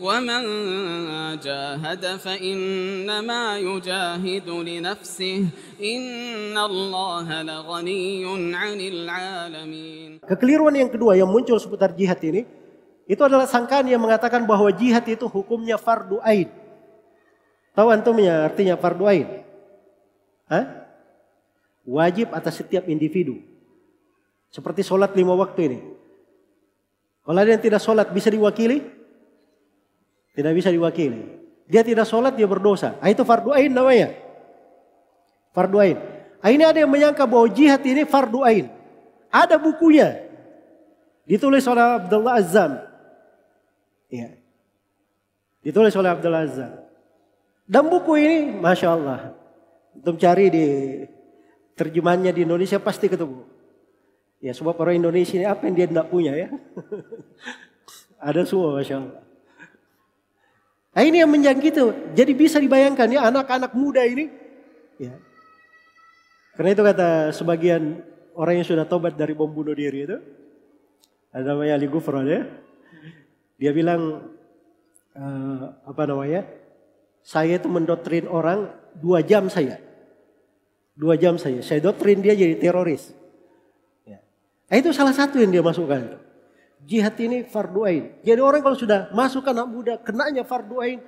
ومن جاهد فإنما يجاهد لنفسه إن الله لغني عن العالمين. Kekeliruan yang kedua yang muncul seputar jihad ini, itu adalah sangkaan yang mengatakan bahwa jihad itu hukumnya fardu ain. Tahu antumnya artinya fardu ain? Hah? Wajib atas setiap individu. Seperti sholat 5 waktu ini. Kalau ada yang tidak sholat bisa diwakili? Tidak bisa diwakili. Dia tidak sholat, dia berdosa. Itu fardu ain namanya. Fardu ain. Ini ada yang menyangka bahwa jihad ini fardu ain. Ada bukunya. Ditulis oleh Abdullah Azzam. Ya. Ditulis oleh Abdullah Azzam. Dan buku ini, Masya Allah. Untuk cari di terjemahannya di Indonesia pasti ketemu. Ya, sebab orang Indonesia ini apa yang dia tidak punya ya. Ada semua, Masya Allah. Nah, ini yang menjangkiti. Jadi bisa dibayangkan ya anak-anak muda ini. Ya. Karena itu kata sebagian orang yang sudah tobat dari bom bunuh diri itu. Ada namanya Ali Gufron ya. Dia bilang saya itu mendoktrin orang 2 jam saya. 2 jam saya. Saya doktrin dia jadi teroris. Ya. Nah, itu salah satu yang dia masukkan. Jihad ini fardu ain. Jadi orang kalau sudah masuk anak muda, kenanya fardu ain,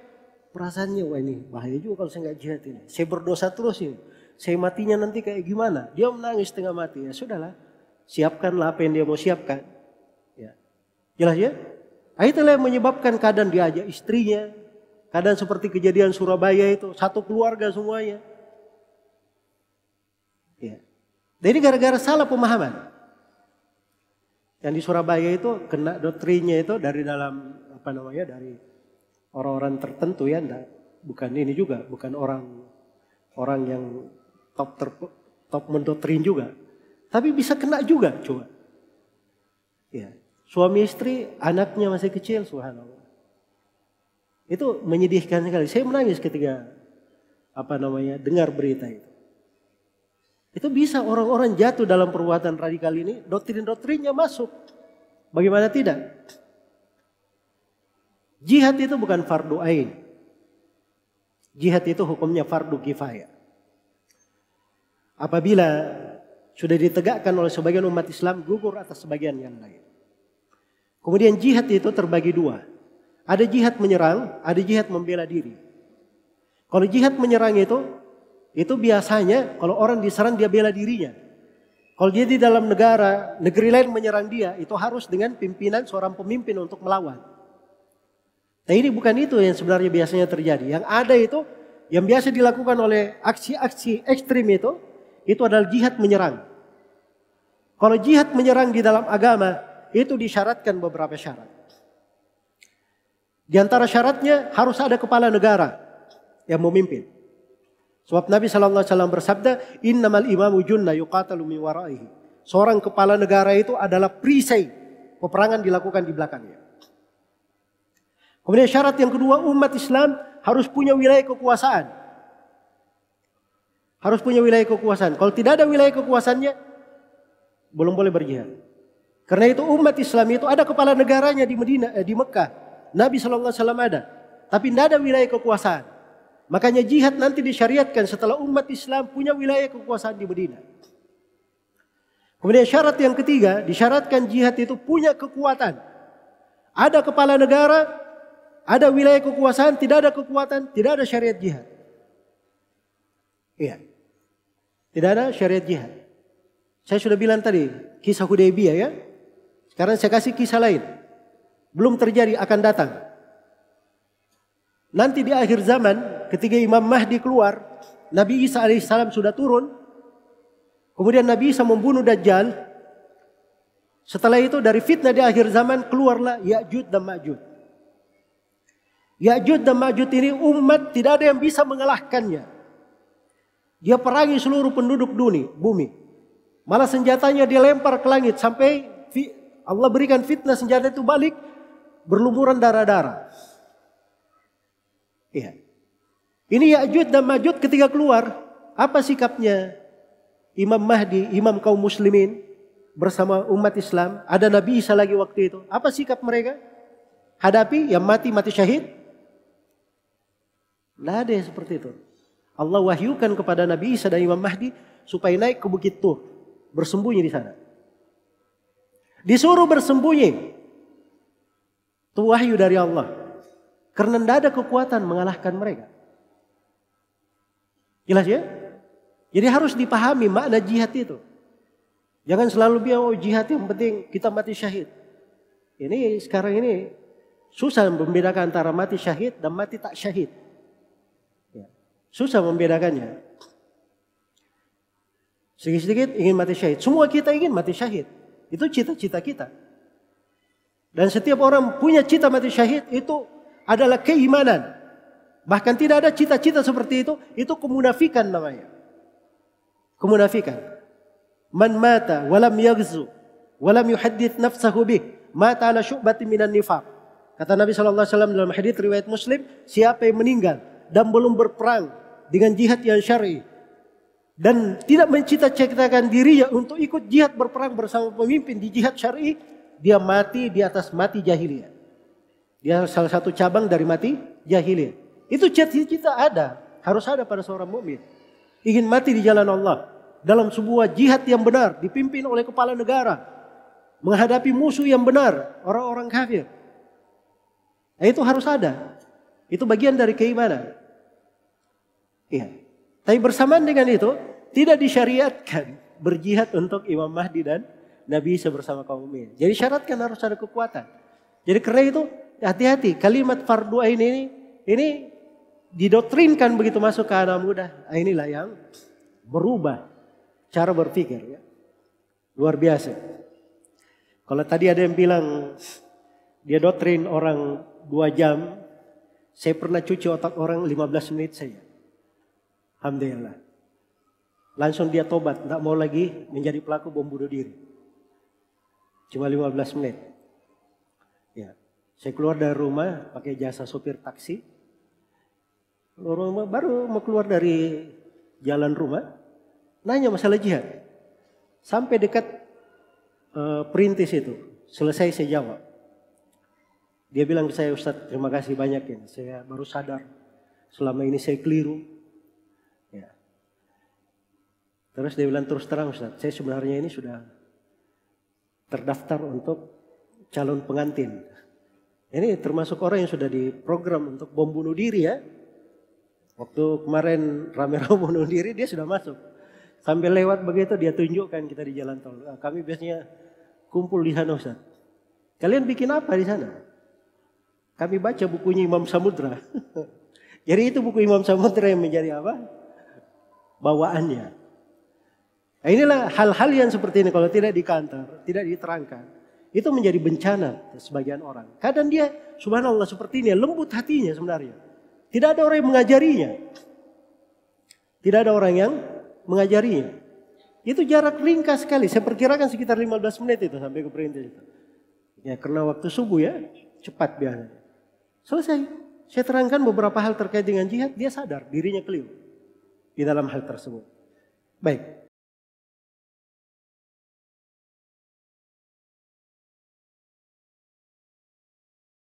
perasaannya wah ini bahaya juga kalau saya nggak jihad ini. Saya berdosa terus ini. Saya matinya nanti kayak gimana? Dia menangis setengah mati. Ya sudahlah, siapkanlah apa yang dia mau siapkan. Ya. Jelas ya? Nah, itulah yang menyebabkan kadang dia ajak istrinya, kadang seperti kejadian Surabaya itu satu keluarga semuanya. Ya. Jadi gara-gara salah pemahaman. Yang di Surabaya itu kena doktrinnya itu dari dalam dari orang-orang tertentu ya, bukan ini juga, bukan orang yang top mendoktrin juga, tapi bisa kena juga coba. Ya, suami istri, anaknya masih kecil, subhanallah. Itu menyedihkan sekali. Saya menangis ketika dengar berita itu. Itu bisa orang-orang jatuh dalam perbuatan radikal ini, doktrin-doktrinnya masuk. Bagaimana tidak? Jihad itu bukan fardu ain. Jihad itu hukumnya fardu kifayah. Apabila sudah ditegakkan oleh sebagian umat Islam, gugur atas sebagian yang lain. Kemudian jihad itu terbagi 2. Ada jihad menyerang, ada jihad membela diri. Kalau jihad menyerang itu biasanya kalau orang diserang dia bela dirinya. Kalau dia di dalam negeri lain menyerang dia, itu harus dengan pimpinan seorang pemimpin untuk melawan. Nah, ini bukan itu yang sebenarnya biasanya terjadi. Yang ada itu, yang biasa dilakukan oleh aksi-aksi ekstrim itu adalah jihad menyerang. Kalau jihad menyerang di dalam agama, itu disyaratkan beberapa syarat. Di antara syaratnya harus ada kepala negara yang memimpin. Sebab Nabi SAW bersabda, innamal imamu junna yuqatalu min waraihi. Seorang kepala negara itu adalah perisai. Peperangan dilakukan di belakangnya. Kemudian syarat yang kedua, umat Islam harus punya wilayah kekuasaan. Harus punya wilayah kekuasaan. Kalau tidak ada wilayah kekuasaannya, belum boleh berjihad. Karena itu umat Islam itu ada kepala negaranya di Mekah. Nabi SAW ada. Tapi tidak ada wilayah kekuasaan. Makanya jihad nanti disyariatkan setelah umat Islam punya wilayah kekuasaan di Madinah. Kemudian syarat yang ketiga, disyaratkan jihad itu punya kekuatan. Ada kepala negara, ada wilayah kekuasaan, tidak ada kekuatan, tidak ada syariat jihad. Iya. Tidak ada syariat jihad. Saya sudah bilang tadi, kisah Hudaybiyah ya. Sekarang saya kasih kisah lain. Belum terjadi, akan datang. Nanti di akhir zaman, ketika Imam Mahdi keluar, Nabi Isa alaihissalam sudah turun. Kemudian Nabi Isa membunuh Dajjal. Setelah itu dari fitnah di akhir zaman keluarlah Ya'juj dan Ma'juj. Ya'juj dan Ma'juj ini umat tidak ada yang bisa mengalahkannya. Dia perangi seluruh penduduk bumi. Malah senjatanya dia lempar ke langit sampai Allah berikan fitnah senjata itu balik berlumuran darah-darah. Iya. Ini Ya'juj dan Ma'juj ketika keluar, apa sikapnya Imam Mahdi, imam kaum muslimin bersama umat Islam? Ada Nabi Isa lagi waktu itu. Apa sikap mereka? hadapi, yang mati syahid? Tidak ada yang seperti itu. Allah wahyukan kepada Nabi Isa dan Imam Mahdi supaya naik ke Bukit Tur, bersembunyi di sana. Disuruh bersembunyi. Itu wahyu dari Allah. Karena tidak ada kekuatan mengalahkan mereka. Jelas ya? Jadi harus dipahami makna jihad itu. Jangan selalu bilang, oh jihad yang penting kita mati syahid. Ini sekarang ini susah membedakan antara mati syahid dan mati tak syahid. Ya. Susah membedakannya. Sedikit-sedikit ingin mati syahid. Semua kita ingin mati syahid. Itu cita-cita kita. Dan setiap orang punya cita mati syahid itu adalah keimanan. Bahkan tidak ada cita-cita seperti itu kemunafikan namanya. Kemunafikan. Man mata walam yaghzu walam yuhaddits nafsahu bih mata ala syu'batin minan nifaq. Kata Nabi SAW dalam hadits riwayat Muslim, siapa yang meninggal dan belum berperang dengan jihad yang syar'i dan tidak mencita-citakan dirinya untuk ikut jihad berperang bersama pemimpin di jihad syar'i, dia mati di atas mati jahiliyah. Dia salah satu cabang dari mati jahiliyah. Itu cita-cita ada, harus ada pada seorang mukmin. Ingin mati di jalan Allah dalam sebuah jihad yang benar, dipimpin oleh kepala negara, menghadapi musuh yang benar, orang-orang kafir. Nah, itu harus ada. Itu bagian dari keimanan. Iya. Tapi bersamaan dengan itu, tidak disyariatkan berjihad untuk Imam Mahdi dan Nabi Isa bersama kaum mukminin. Jadi syaratkan harus ada kekuatan. Jadi karena itu hati-hati, kalimat fardu ain ini didoktrinkan begitu masuk ke anak muda. Nah, inilah yang berubah cara berpikir. Ya. Luar biasa. Kalau tadi ada yang bilang dia doktrin orang 2 jam, saya pernah cuci otak orang 15 menit saja. Alhamdulillah. Langsung dia tobat, tidak mau lagi menjadi pelaku bom bunuh diri. Cuma 15 menit. Ya. Saya keluar dari rumah pakai jasa sopir taksi. Baru mau keluar dari jalan rumah, nanya masalah jihad. Sampai dekat perintis itu, selesai saya jawab. Dia bilang ke saya, Ustaz, terima kasih banyak ya. Saya baru sadar selama ini saya keliru. Ya. Terus dia bilang, terus terang Ustaz, saya sebenarnya ini sudah terdaftar untuk calon pengantin. Ini termasuk orang yang sudah diprogram untuk bom bunuh diri ya. Waktu kemarin rame-rame bunuh diri dia sudah masuk. Sambil lewat begitu dia tunjukkan kita di jalan tol. Nah, kami biasanya kumpul di sana Ustaz. Kalian bikin apa di sana? Kami baca bukunya Imam Samudra. Jadi itu buku Imam Samudra yang menjadi apa? Bawaannya. Nah, inilah hal-hal yang seperti ini kalau tidak dikantar, tidak diterangkan. Itu menjadi bencana sebagian orang. Kadang dia subhanallah seperti ini, lembut hatinya sebenarnya. Tidak ada orang yang mengajarinya. Tidak ada orang yang mengajarinya. Itu jarak ringkas sekali. Saya perkirakan sekitar 15 menit itu sampai ke perintis itu. Ya karena waktu subuh ya, cepat biasanya. Selesai. Saya terangkan beberapa hal terkait dengan jihad, dia sadar dirinya keliru di dalam hal tersebut. Baik.